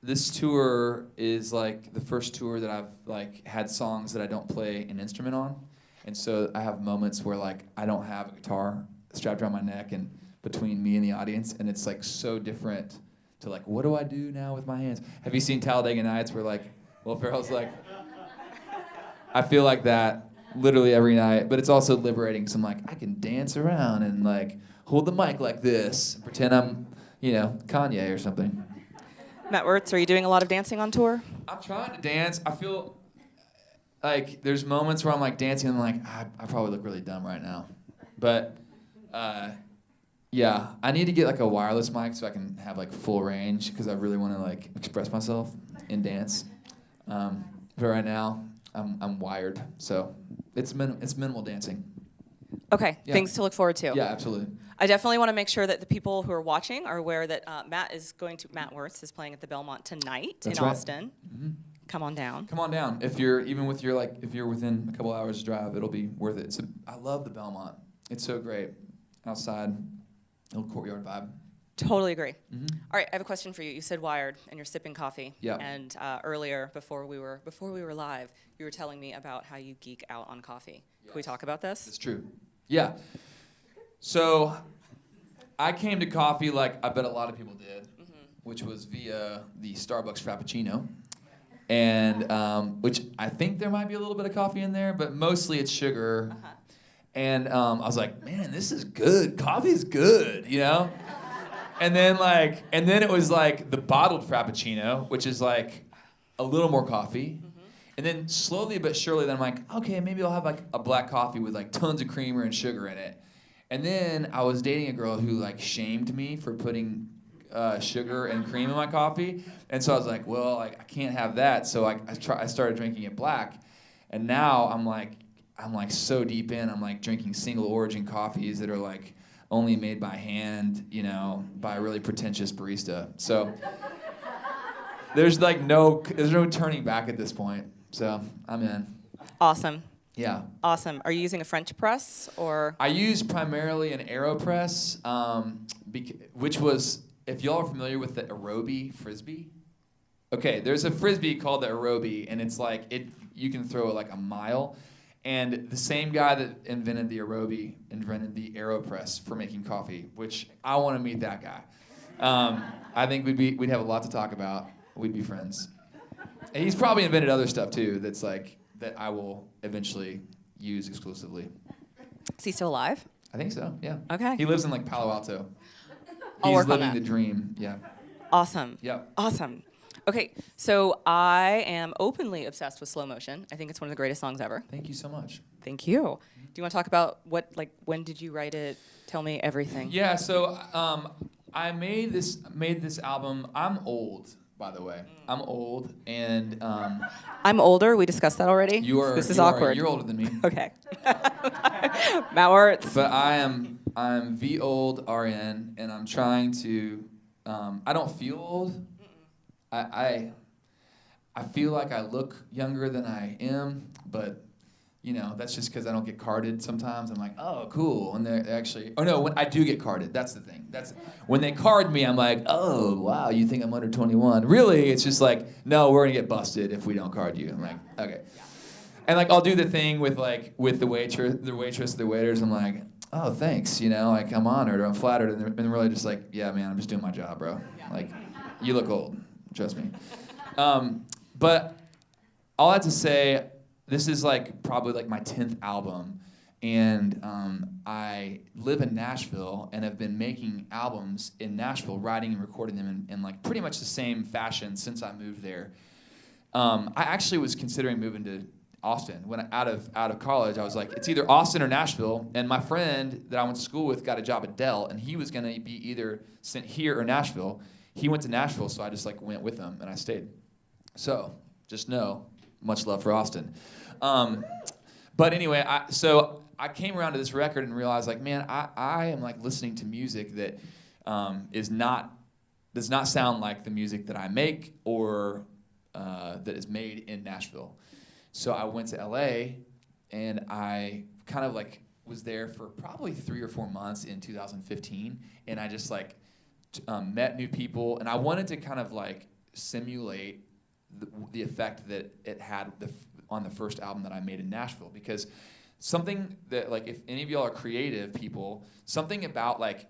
This tour is like the first tour that I've like had songs that I don't play an instrument on, and so I have moments where like I don't have a guitar strapped around my neck and between me and the audience, and it's like so different to like, what do I do now with my hands? Have you seen Talladega Nights where like Will Ferrell's like, I feel like that literally every night, but it's also liberating. So I'm like, I can dance around and like hold the mic like this, and pretend I'm, Kanye or something. Matt Wirtz, are you doing a lot of dancing on tour? I'm trying to dance. I feel like there's moments where I'm like dancing and I'm like, I probably look really dumb right now. But yeah, I need to get like a wireless mic so I can have like full range because I really want to like express myself in dance. But right now, I'm wired, so it's minimal dancing. Okay, Yeah. things to look forward to. Yeah, absolutely. I definitely want to make sure that the people who are watching are aware that Matt Wirtz is playing at the Belmont tonight That's in right. Austin. Mm-hmm. Come on down. Come on down. If you're within a couple hours drive, it'll be worth it. I love the Belmont. It's so great. Outside, little courtyard vibe. Totally agree. Mm-hmm. All right, I have a question for you. You said wired, and you're sipping coffee. Yeah. And earlier, before we were live, you were telling me about how you geek out on coffee. Yes. Can we talk about this? It's true. Yeah. So, I came to coffee like I bet a lot of people did, which was via the Starbucks Frappuccino, and which I think there might be a little bit of coffee in there, but mostly it's sugar. Uh-huh. And I was like, man, this is good. Coffee's good, And then it was like the bottled Frappuccino, which is like a little more coffee. Mm-hmm. And then slowly but surely, then I'm like, okay, maybe I'll have like a black coffee with like tons of creamer and sugar in it. And then I was dating a girl who like shamed me for putting sugar and cream in my coffee. And so I was like, well, I can't have that. So I started drinking it black. And now I'm like so deep in, I'm like drinking single origin coffees that are like only made by hand, by a really pretentious barista. So there's no turning back at this point. So I'm in. Awesome. Yeah. Awesome. Are you using a French press or? I use primarily an AeroPress, which was, if y'all are familiar with the Aerobie Frisbee. Okay, there's a Frisbee called the Aerobie, and it's like, you can throw it like a mile. And the same guy that invented the Aerobie invented the AeroPress for making coffee, which I want to meet that guy. I think we'd have a lot to talk about. We'd be friends. And he's probably invented other stuff too that I will eventually use exclusively. Is he still alive? I think so, yeah. Okay. He lives in like Palo Alto. I'll He's work on living that. the dream, yeah. Awesome. Yep. Awesome. Okay, so I am openly obsessed with Slow Motion. I think it's one of the greatest songs ever. Thank you so much. Thank you. Do you want to talk about when did you write it? Tell me everything. Yeah, so I made this album. I'm old, by the way. I'm old, and I'm older. We discussed that already. This is awkward. You're older than me. Okay. Matt Wirtz. But I'm V old RN, and I'm trying to. I don't feel old. I feel like I look younger than I am, but that's just because I don't get carded sometimes. I'm like, oh, cool, and they're actually. Oh no, when I do get carded, that's the thing. That's when they card me. I'm like, oh wow, you think I'm under 21? Really? It's just like, no, we're gonna get busted if we don't card you. I'm like, okay. And like I'll do the thing with the waitress, the waiters. I'm like, oh, thanks. Like I'm honored or I'm flattered, and they're really just like, yeah, man, I'm just doing my job, bro. Like, you look old. Trust me. But all that to say, this is probably my 10th album, and I live in Nashville and have been making albums in Nashville, writing and recording them in pretty much the same fashion since I moved there. I actually was considering moving to Austin when out of college. I was like, it's either Austin or Nashville, and my friend that I went to school with got a job at Dell, and he was gonna be either sent here or Nashville. He went to Nashville, so I just went with him and I stayed. So just know, much love for Austin. But anyway, I came around to this record and realized man, I am listening to music that does not sound like the music that I make or that is made in Nashville. So I went to LA and I kind of was there for probably 3 or 4 months in 2015, and I just met new people, and I wanted to kind of like simulate the effect that it had on the first album that I made in Nashville, because something that, like, if any of y'all are creative people, something about like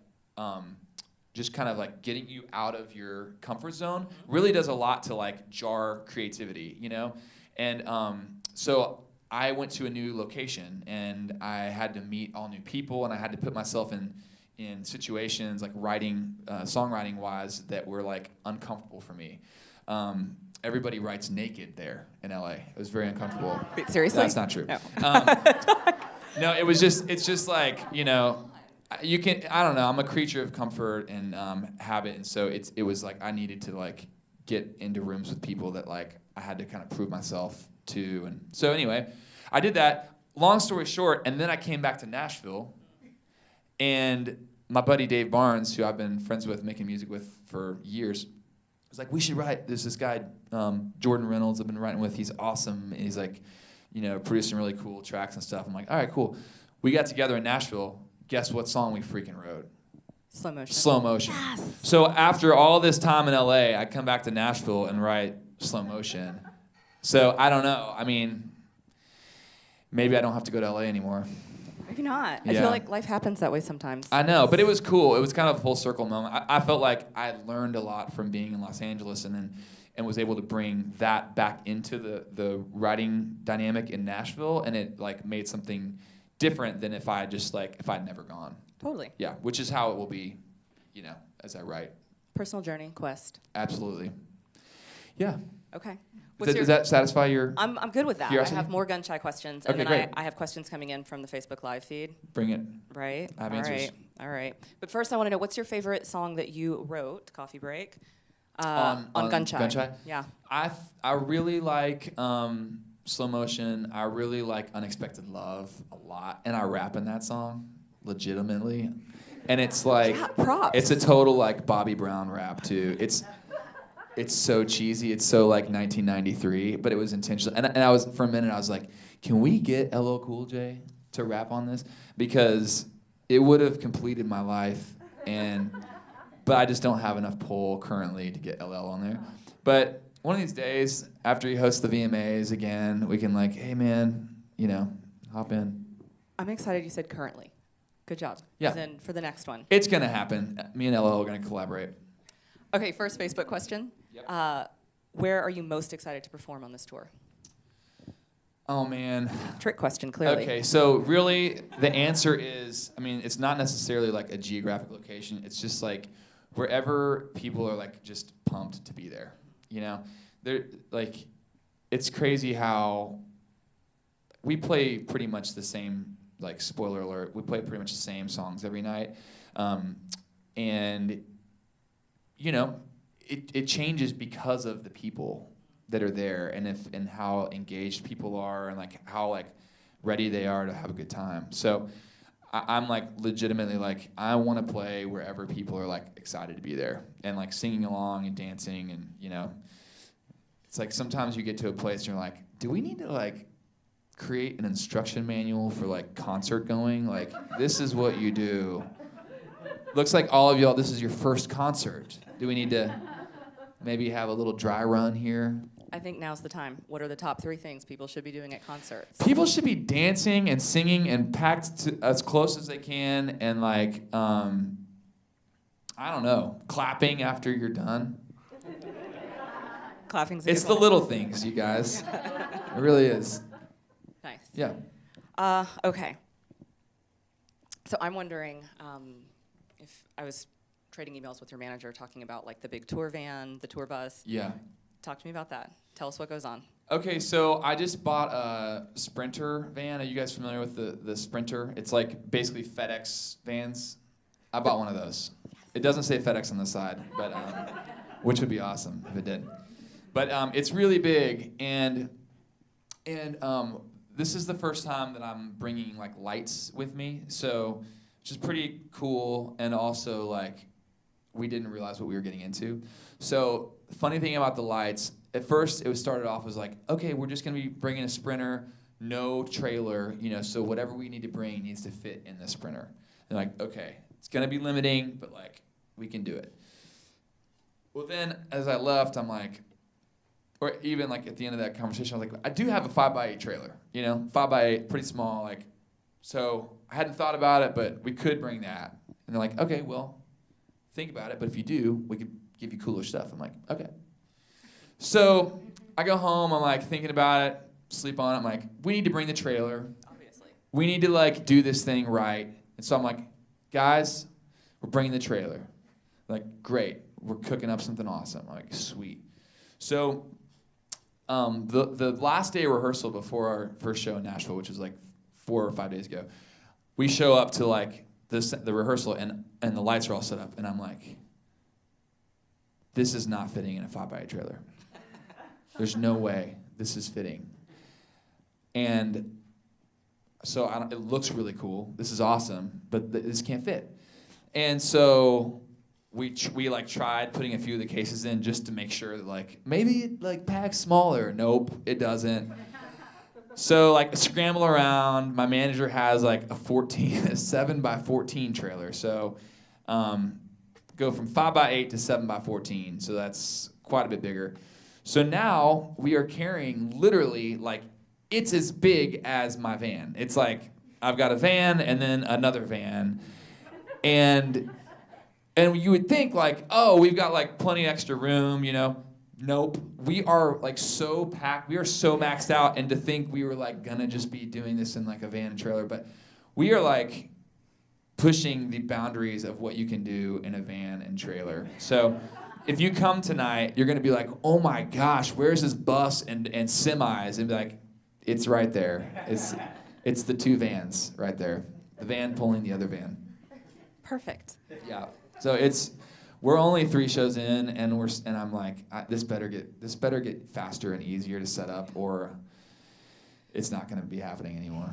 just kind of like getting you out of your comfort zone really does a lot to like jar creativity, you know? And so I went to a new location, and I had to meet all new people, and I had to put myself in situations like songwriting wise that were like uncomfortable for me. Everybody writes naked there in LA. It was very uncomfortable. Wait, seriously? That's not true. No. No, it's just like, you know, I don't know, I'm a creature of comfort and habit, and so it was like I needed to like get into rooms with people that like I had to kind of prove myself to. And so anyway, I did that. Long story short, and then I came back to Nashville, and my buddy Dave Barnes, who I've been friends with, making music with for years, was like, we should write. There's this guy, Jordan Reynolds, I've been writing with. He's awesome. And he's like, you know, producing really cool tracks and stuff. I'm like, all right, cool. We got together in Nashville. Guess what song we freaking wrote? Slow Motion. Slow Motion. Yes. So after all this time in LA, I come back to Nashville and write Slow Motion. So I don't know. I mean, maybe I don't have to go to LA anymore. Maybe not. I Yeah. feel like life happens that way sometimes. I know, but it was cool. It was kind of a full circle moment. I felt like I learned a lot from being in Los Angeles, and was able to bring that back into the writing dynamic in Nashville, and it like made something different than if I'd never gone. Totally. Yeah, which is how it will be, you know, as I write. Personal journey, quest. Absolutely. Yeah. Okay. Does that satisfy your? I'm good with that. curiosity? I have more gun shy questions, and Okay, then great. I have questions coming in from the Facebook Live feed. Bring it. Right. I have All answers. right. All right. But first, I want to know, what's your favorite song that you wrote? Coffee break. On Gun Shy. Gun Shy? Yeah. I really like Slow Motion. I really like Unexpected Love a lot, and I rap in that song legitimately. And it's like Yeah, props. it's a total like Bobby Brown rap too. It's so cheesy. It's so like 1993, but it was intentional. And I was, for a minute, I was like, can we get LL Cool J to rap on this? Because it would have completed my life, but I just don't have enough pull currently to get LL on there. But one of these days, after he hosts the VMAs again, we can like, hey man, you know, hop in. I'm excited you said currently. Good job. Yeah. Then for the next one. It's gonna happen. Me and LL are gonna collaborate. Okay, first Facebook question. Yep. Where are you most excited to perform on this tour? Oh man. Trick question, clearly. Okay, so really the answer is, I mean, it's not necessarily like a geographic location. It's just like wherever people are like just pumped to be there. You know, they're like, it's crazy how we play pretty much the same. Like, spoiler alert, we play pretty much the same songs every night, and you know, it changes because of the people that are there, and how engaged people are, and like how like ready they are to have a good time. So I'm like legitimately like, I want to play wherever people are like excited to be there and like singing along and dancing, and you know, it's like sometimes you get to a place and you're like, do we need to like create an instruction manual for like concert going? Like, this is what you do. Looks like all of y'all, this is your first concert. Do we need to maybe have a little dry run here? I think now's the time. What are the top 3 things people should be doing at concerts? People should be dancing and singing and packed to as close as they can, and like, I don't know, clapping after you're done. Clapping's a It's good the one. little things, you guys. It really is. Nice. Yeah. Okay. So I'm wondering if I was trading emails with your manager talking about like the big tour van, the tour bus. Yeah. Talk to me about that. Tell us what goes on. Okay, so I just bought a Sprinter van. Are you guys familiar with the Sprinter? It's like basically FedEx vans. I bought one of those. It doesn't say FedEx on the side, but which would be awesome if it did. But it's really big, and this is the first time that I'm bringing like lights with me, so which is pretty cool, and also like we didn't realize what we were getting into. So funny thing about the lights, at first it was started off as like, okay, we're just gonna be bringing a Sprinter, no trailer, you know, so whatever we need to bring needs to fit in the Sprinter. And like, okay, it's gonna be limiting, but like we can do it. Well, then as I left, I'm like, or even like at the end of that conversation, I was like, I do have a 5x8 trailer, 5x8, pretty small, like, so I hadn't thought about it, but we could bring that. And they're like, okay, well, think about it, but if you do, we could give you cooler stuff. I'm like, okay. So I go home, I'm like thinking about it, sleep on it. I'm like, we need to bring the trailer. Obviously. We need to like do this thing right. And so I'm like, guys, we're bringing the trailer. Like, great. We're cooking up something awesome. I'm like, sweet. So the last day of rehearsal before our first show in Nashville, which was like 4 or 5 days ago, we show up to like the rehearsal and the lights are all set up. And I'm like, this is not fitting in a 5x8 trailer. There's no way this is fitting. And so it looks really cool. This is awesome, but this can't fit. And so we like tried putting a few of the cases in just to make sure that like maybe it like packs smaller. Nope, it doesn't. So like scramble around. My manager has like a 7x14 trailer. So go from 5x8 to 7x14. So that's quite a bit bigger. So now we are carrying literally like it's as big as my van. It's like I've got a van and then another van. And you would think like, oh, we've got like plenty extra room, Nope. We are like so packed. We are so maxed out. And to think we were like gonna just be doing this in like a van and trailer, but we are like pushing the boundaries of what you can do in a van and trailer. So if you come tonight, you're gonna be like, oh my gosh, where's this bus and semis? And be like, it's right there. It's the two vans right there. The van pulling the other van. Perfect. Yeah. So we're only 3 shows in, and I'm like, this better get faster and easier to set up, or it's not going to be happening anymore.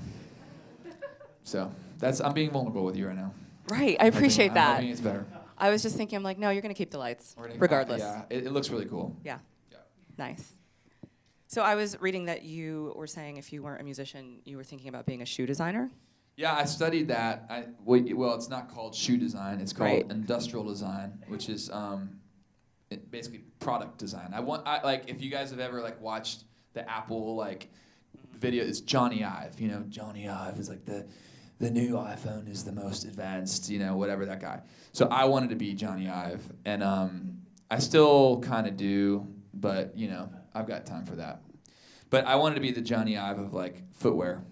So I'm being vulnerable with you right now. Right. I appreciate that. I'm hoping it's better. I was just thinking, I'm like, no, you're going to keep the lights, regardless. Yeah. It looks really cool. Yeah. Nice. So I was reading that you were saying if you weren't a musician, you were thinking about being a shoe designer. Yeah, I studied that. Well, it's not called shoe design. It's called industrial design, which is basically product design. If you guys have ever like watched the Apple like video, it's Johnny Ive. Johnny Ive is like the new iPhone is the most advanced. Whatever that guy. So I wanted to be Johnny Ive, and I still kind of do, but I've got time for that. But I wanted to be the Johnny Ive of like footwear.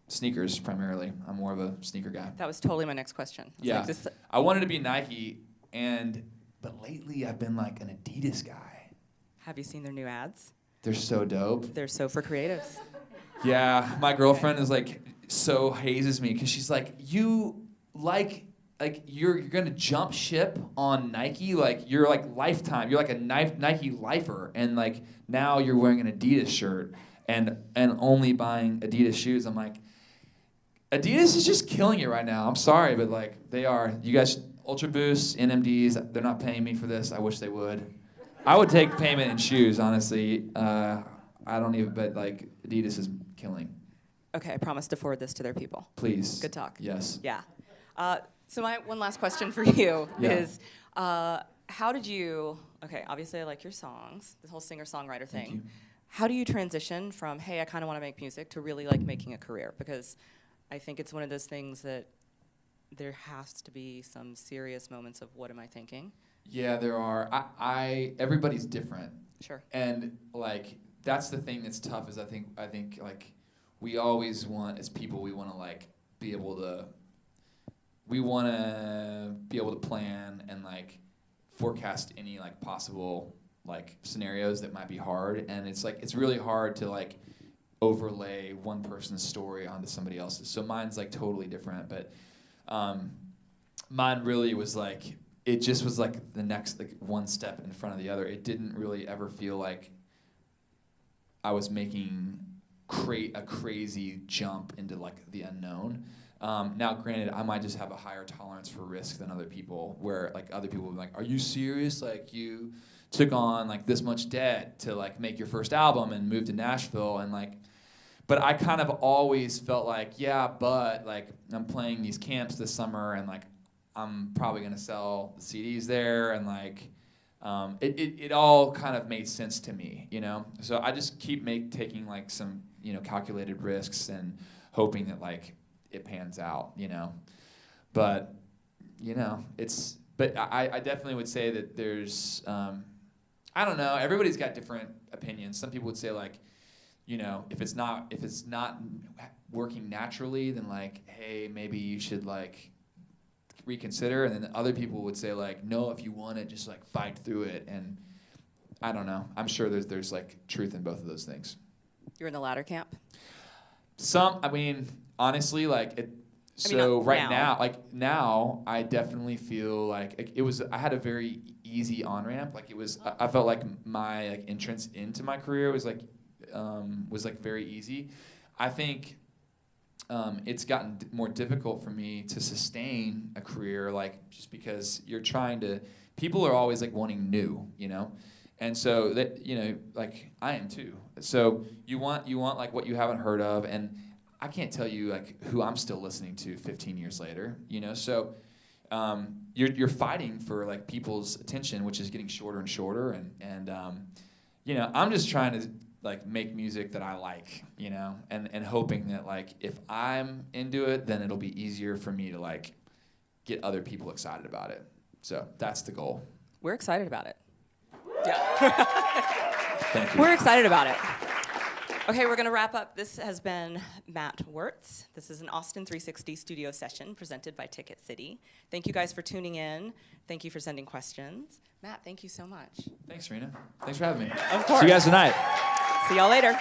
Sneakers primarily. I'm more of a sneaker guy. That was totally my next question. Yeah. I wanted to be Nike, but lately I've been like an Adidas guy. Have you seen their new ads? They're so dope. They're so for creatives. Yeah, my girlfriend is like so hazes me because she's like, you like you're gonna jump ship on Nike, like you're like lifetime. You're like a Nike lifer, and like now you're wearing an Adidas shirt and only buying Adidas shoes. I'm like, Adidas is just killing it right now. I'm sorry, but like they are. You guys, Ultra Boosts, NMDs, they're not paying me for this. I wish they would. I would take payment in shoes, honestly. I don't even, but like Adidas is killing. Okay, I promise to forward this to their people. Please. Good talk. Yes. Yeah. So my one last question for you Yeah. is, how did you? Okay, obviously I like your songs, the whole singer-songwriter thing. Thank you. How do you transition from, hey, I kind of want to make music, to really like making a career? Because I think it's one of those things that there has to be some serious moments of what am I thinking? Yeah, there are. Everybody's different. Sure. And like that's the thing that's tough is I think like we always want as people we want to like be able to plan and like forecast any like possible like scenarios that might be hard, and it's really hard to like overlay one person's story onto somebody else's. So mine's like totally different, but mine really was like it just was like the next like one step in front of the other. It didn't really ever feel like I was making a crazy jump into like the unknown. Now, granted, I might just have a higher tolerance for risk than other people, where like other people will be like, "Are you serious? Like you took on like this much debt to like make your first album and move to Nashville and like." But I kind of always felt like, yeah, but like I'm playing these camps this summer and like I'm probably gonna sell the CDs there and like it all kind of made sense to me, you know. So I just keep taking like some, you know, calculated risks and hoping that like it pans out, you know. But you know, but I definitely would say that there's I don't know. Everybody's got different opinions. Some people would say like, you know, if it's not working naturally, then like, hey, maybe you should like reconsider. And then other people would say like, no, if you want it, just like fight through it. And I don't know. I'm sure there's like truth in both of those things. You're in the latter camp? I mean, honestly, like it. So right now, I definitely feel like I had a very easy on ramp. Like I felt like my like entrance into my career was like very easy. I think it's gotten more difficult for me to sustain a career, like just because people are always like wanting new, you know, and so that, you know, like I am too. So you want like what you haven't heard of, and I can't tell you like who I'm still listening to 15 years later, you know. So you're fighting for like people's attention, which is getting shorter and shorter, and you know, I'm just trying to like make music that I like, you know, and hoping that like if I'm into it, then it'll be easier for me to like get other people excited about it. So that's the goal. We're excited about it. Yeah. Thank you. We're excited about it. Okay, we're going to wrap up. This has been Matt Wertz. This is an Austin 360 studio session presented by Ticket City. Thank you guys for tuning in. Thank you for sending questions. Matt, thank you so much. Thanks, Rena. Thanks for having me. Of course. See you guys tonight. See y'all later.